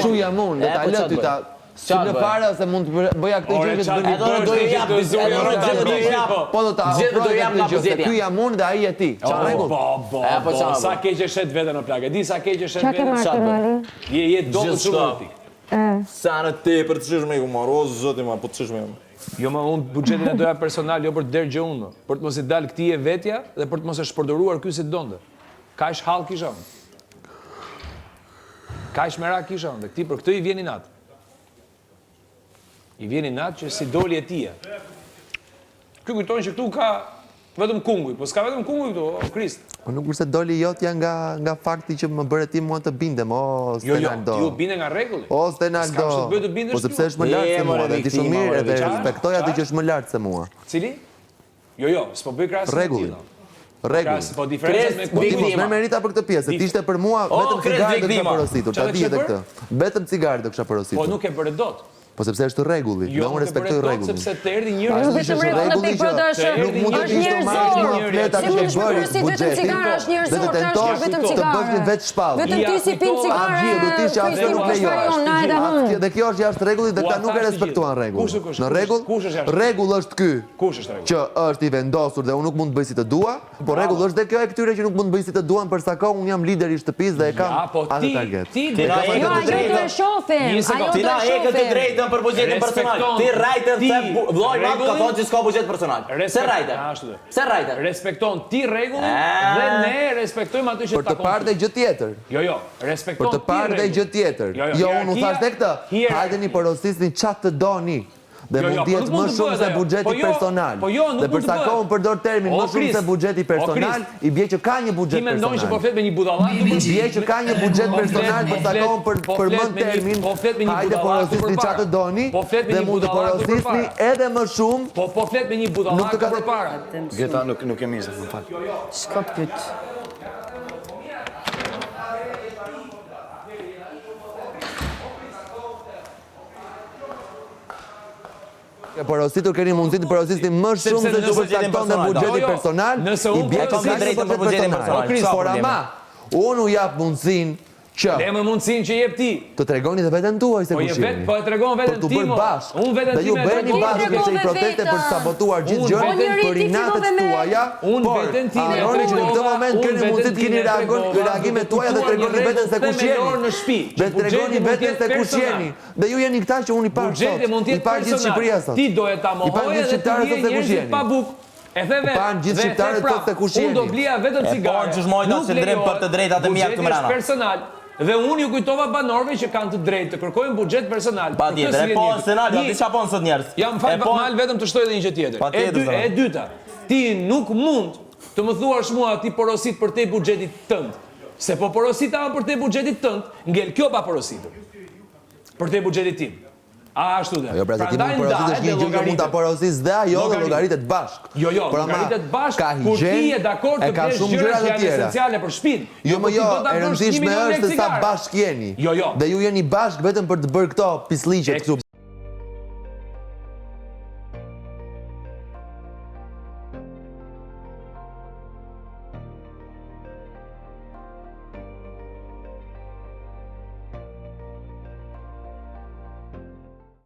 Kështu jam unë, dhe ta lë ty ta... Si në fare ose mund të bëja këtë gjë që të bëni Edhe do i jap bizetin. po do ta ofroj këtë gjë, se ky jam unë dhe ai je ti. Çfarë rregull? Sa keq e shet veten në plagë. Di sa keq e shet veten. Je dogë shumë. Sa në tepër të çëshme ku marr, o zoti ma, po të çëshme. Jo më unë buxhetin e doja personal, jo për të derë gjë unë, për të mos i dalë këtij e vetja dhe për të mos e shpërdoruar ky si donte. Kaq hall kisha unë. Kaq merak kisha unë, dhe këtij për këtë i vjen inat. I vjen inat që si doli e tia. Ky kujton që këtu ka vetëm kunguj, po s'ka vetëm kunguj këtu, o Krist. Po nuk kurse doli jotja nga fakti që më bëre ti mua të bindem, o Stenaldo. Jo, ti u binde nga rregulli. O Stenaldo. Po sepse është më lart se mua, dhe di shumë mirë edhe respektoj atë që është më lart se mua. Cili? Jo, s'po bëj krahasim. Rregulli. Rregulli. Po diferencat me Ti mos merr merita për këtë pjesë, se ishte për mua vetëm cigare do kisha porositur, ta di edhe këtë. Vetëm cigare do kisha porositur. Po nuk e bëre dot. Po sepse është rregulli, dhe unë respektoj rregullin. Sepse të erdhi një Nuk vetëm rregulli që nuk mund të dish të marrësh një fleta që bëri buxhetin dhe të tentosh të bësh vetë shpallë. Vetëm ti si pin cigare. Do të ish absolut lejohesh. Dhe kjo është jashtë rregullit dhe këta nuk e respektuan rregullin. Në rregull, rregull është ky. Kush është rregull? Që është i vendosur dhe unë nuk mund të bëj si të dua, por rregull është dhe kjo e këtyre që nuk mund të bëj si të duan për sa kohë unë jam lideri i shtëpisë dhe e kam atë target. Ti drejtë. Për buxhetin personal. Ti rajtën se vllai mat ka thonë që s'ka buxhet personal. Se rajtën. Se rajtën. Respekton ti rregullin dhe ne respektojmë atë që për të parë dhe gjë tjetër. Jo, respekton për të parë dhe gjë tjetër. Jo, unë u thash tek këtë. Hajdeni porosisni çfarë të doni. Dhe mund të jetë më shumë se buxheti personal. Dhe për sa kohë unë përdor termin më shumë se buxheti personal, i bie që ka një buxhet personal. Ti mendon që po flet me një budallak? I bie që ka një buxhet personal për sa kohë përmend termin. Hajde porosisni çfarë të doni dhe mund të porosisni edhe më shumë. Po flet me një budallak përpara. Gjeta nuk e mirë, më fal. S'ka pyet. Porositur keni mundësi të porosisni më shumë se çfarë takton në buxheti personal, i bie që ka një buxhet personal. Por ama, unë u jap mundësinë që le më mundësinë që jep ti. Të tregoni dhe veten tuaj se kush jeni. Po e tregon veten tim. Unë veten time. Dhe ju bëni bashkë që i proteste për të sabotuar gjithë gjërat për inatet tuaja. Unë veten time. Harroni që në këtë moment keni mundësi të keni reagimet tuaja dhe tregoni veten se kush jeni. Dhe tregoni veten se kush jeni. Dhe ju jeni këta që unë i parë sot. I parë gjithë Shqipëria sot. Ti do e ta mohoje dhe ti je njerëzit pa bukë. E the vetë. Pan gjithë shqiptarët thotë se kush jeni. Unë do blija vetëm cigare. Nuk drejt për të drejtat e mia këtu mbrana. Personal. Dhe unë ju kujtova banorëve që kanë të drejtë të kërkojnë buxhet personal. Patjetër, po senal, ja diçka po sot njerëz. Jam mal vetëm të shtoj edhe një gjë tjetër. E dyta, ti nuk mund të më thuash mua ti porosit për te buxhetit tënd. Se po porosit ama për te buxhetit tënd, ngel kjo pa porositur. Për te buxhetit tim. Ashtu dhe. Jo, pra se ti mund porositë një gjë që mund ta porosisë dhe ajo dhe llogaritet bashk. Jo, llogaritet bashk. Kur ti je dakord të bësh gjëra që janë esenciale për shtëpinë. Jo, më jo, e rëndësishme është se sa bashk jeni. Jo. Dhe ju jeni bashk vetëm për të bërë këto pislliqe këtu.